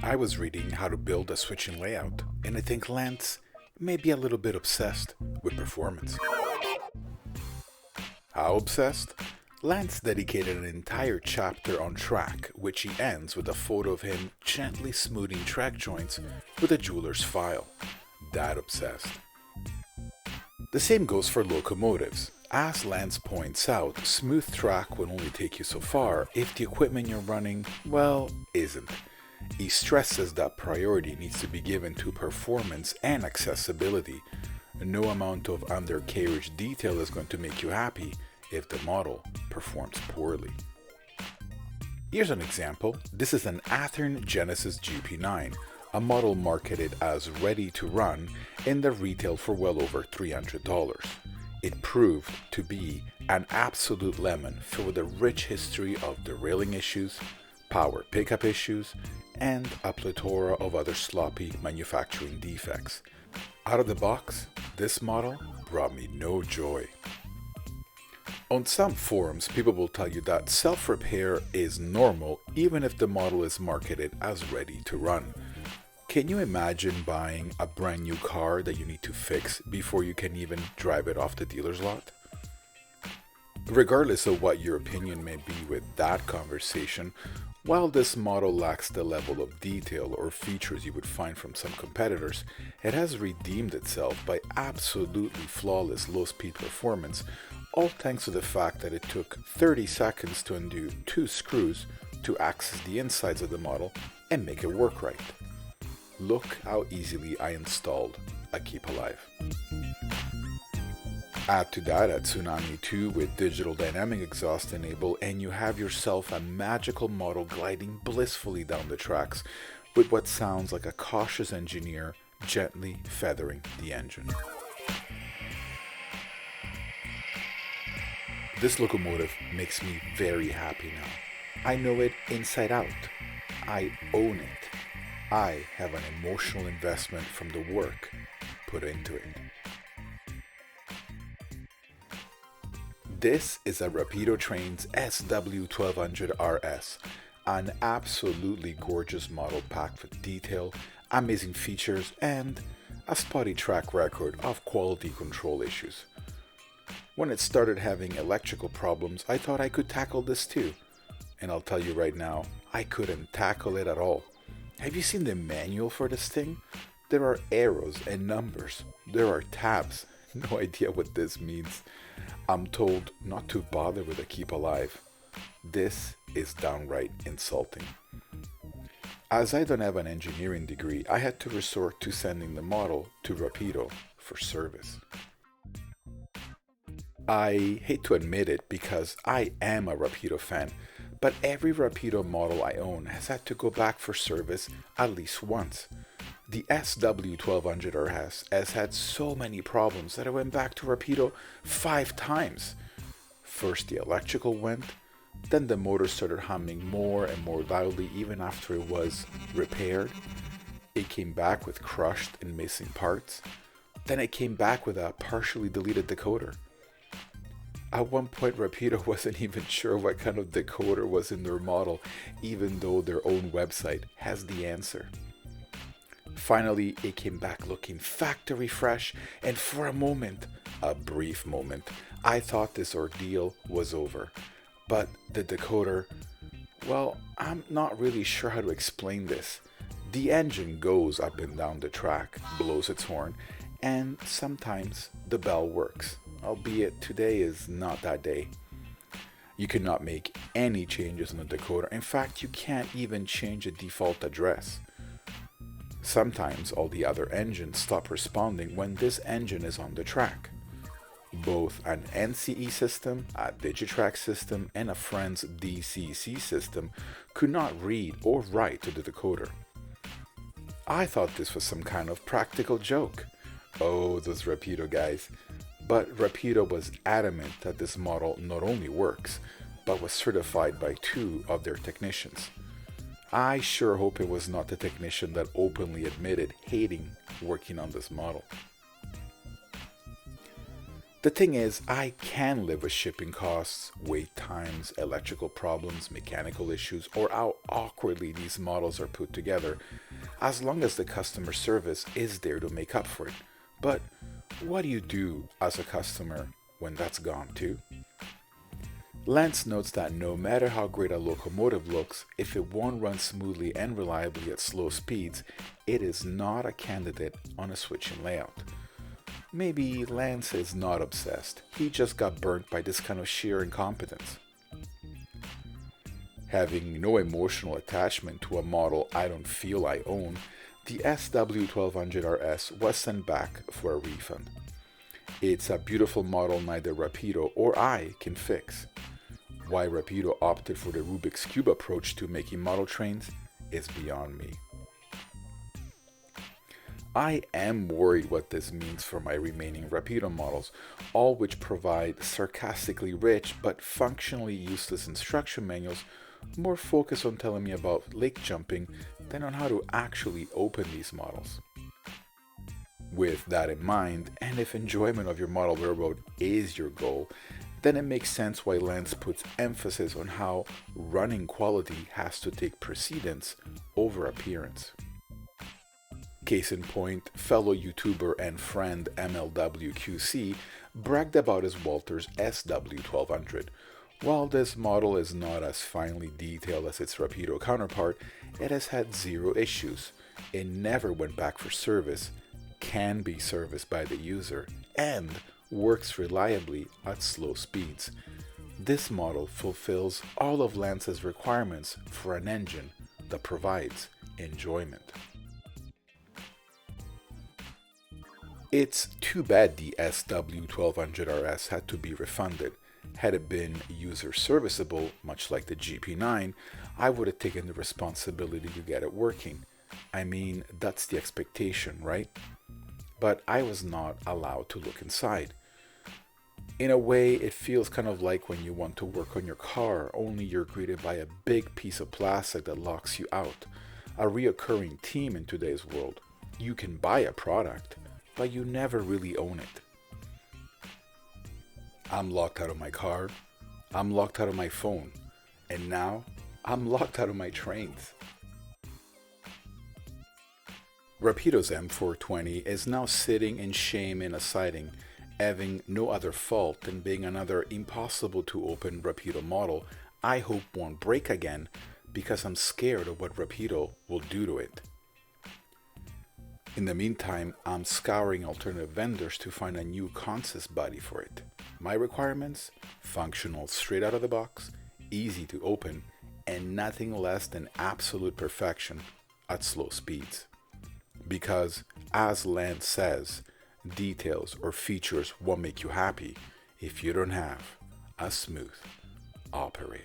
I was reading how to build a switching layout, and I think Lance may be a little bit obsessed with performance. How obsessed? Lance dedicated an entire chapter on track, which he ends with a photo of him gently smoothing track joints with a jeweler's file. That obsessed. The same goes for locomotives. As Lance points out, smooth track will only take you so far if the equipment you're running, well, isn't. He stresses that priority needs to be given to performance and accessibility. No amount of undercarriage detail is going to make you happy if the model performs poorly. Here's an example. This is an Athern Genesis GP9, a model marketed as ready to run and that retailed for well over $300. It proved to be an absolute lemon filled with a rich history of derailing issues, power pickup issues, and a plethora of other sloppy manufacturing defects. Out of the box, this model brought me no joy. On some forums, people will tell you that self-repair is normal even if the model is marketed as ready to run. Can you imagine buying a brand new car that you need to fix before you can even drive it off the dealer's lot? Regardless of what your opinion may be with that conversation, while this model lacks the level of detail or features you would find from some competitors, it has redeemed itself by absolutely flawless low-speed performance, all thanks to the fact that it took 30 seconds to undo 2 screws to access the insides of the model and make it work right. Look how easily I installed a Keep Alive. Add to that a Tsunami 2 with digital dynamic exhaust enabled and you have yourself a magical model gliding blissfully down the tracks with what sounds like a cautious engineer gently feathering the engine. This locomotive makes me very happy now. I know it inside out. I own it. I have an emotional investment from the work put into it. This is a Rapido Trains SW1200RS, an absolutely gorgeous model packed with detail, amazing features, and a spotty track record of quality control issues. When it started having electrical problems, I thought I could tackle this too. And I'll tell you right now, I couldn't tackle it at all. Have you seen the manual for this thing? There are arrows and numbers. There are tabs. No idea what this means. I'm told not to bother with a Keep Alive. This is downright insulting. As I don't have an engineering degree, I had to resort to sending the model to Rapido for service. I hate to admit it because I am a Rapido fan, but every Rapido model I own has had to go back for service at least once. The SW1200RS has had so many problems that I went back to Rapido 5 times. First the electrical went, then the motor started humming more and more loudly even after it was repaired. It came back with crushed and missing parts. Then it came back with a partially deleted decoder. At one point Rapido wasn't even sure what kind of decoder was in their model, even though their own website has the answer. Finally, it came back looking factory fresh, and for a moment, a brief moment, I thought this ordeal was over. But the decoder, well, I'm not really sure how to explain this. The engine goes up and down the track, blows its horn, and sometimes the bell works, albeit today is not that day. You cannot make any changes on the decoder. In fact, you can't even change the default address. Sometimes all the other engines stop responding when this engine is on the track. Both an NCE system, a Digitrack system, and a friend's DCC system could not read or write to the decoder. I thought this was some kind of practical joke. Oh, those Rapido guys. But Rapido was adamant that this model not only works, but was certified by 2 of their technicians. I sure hope it was not the technician that openly admitted hating working on this model. The thing is, I can live with shipping costs, wait times, electrical problems, mechanical issues, or how awkwardly these models are put together, as long as the customer service is there to make up for it. But what do you do as a customer when that's gone too? Lance notes that no matter how great a locomotive looks, if it won't run smoothly and reliably at slow speeds, it is not a candidate on a switching layout. Maybe Lance is not obsessed, he just got burnt by this kind of sheer incompetence. Having no emotional attachment to a model I don't feel I own, the SW1200RS was sent back for a refund. It's a beautiful model neither Rapido or I can fix. Why Rapido opted for the Rubik's Cube approach to making model trains is beyond me. I am worried what this means for my remaining Rapido models, all which provide sarcastically rich but functionally useless instruction manuals more focused on telling me about lake jumping than on how to actually open these models. With that in mind, and if enjoyment of your model railroad is your goal, then it makes sense why Lance puts emphasis on how running quality has to take precedence over appearance. Case in point, fellow YouTuber and friend MLWQC bragged about his Walters SW1200. While this model is not as finely detailed as its Rapido counterpart, it has had zero issues. It never went back for service, can be serviced by the user, and works reliably at slow speeds. This model fulfills all of Lance's requirements for an engine that provides enjoyment. It's too bad the SW1200RS had to be refunded. Had it been user serviceable, much like the GP9, I would have taken the responsibility to get it working. I mean, that's the expectation, right? But I was not allowed to look inside. In a way, it feels kind of like when you want to work on your car, only you're greeted by a big piece of plastic that locks you out. A reoccurring theme in today's world. You can buy a product, but you never really own it. I'm locked out of my car, I'm locked out of my phone, and now I'm locked out of my trains. Rapido's M420 is now sitting in shame in a siding, having no other fault than being another impossible to open Rapido model I hope won't break again because I'm scared of what Rapido will do to it. In the meantime, I'm scouring alternative vendors to find a new consist body for it. My requirements? Functional straight out of the box, easy to open, and nothing less than absolute perfection at slow speeds. Because, as Lance says, details or features won't make you happy if you don't have a smooth operator.